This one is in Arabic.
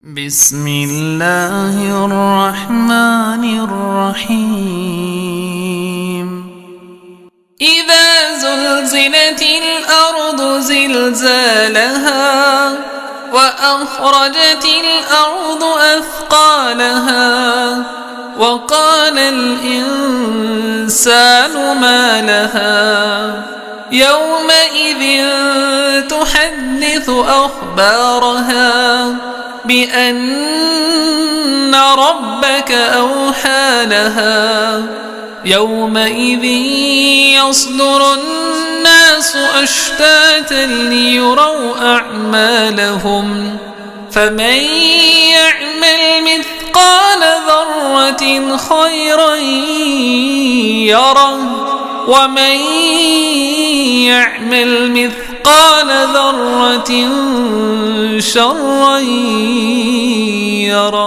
بسم الله الرحمن الرحيم إذا زلزلت الأرض زلزالها وأخرجت الأرض أثقالها وقال الإنسان ما لها يومئذ تحدث أخبارها بأن ربك أوحى لها يومئذ يصدر الناس أشتاتا ليروا أعمالهم فمن يعمل مثقال ذرة خيرا يره ومن يعمل مثقال ذرة شرا يره.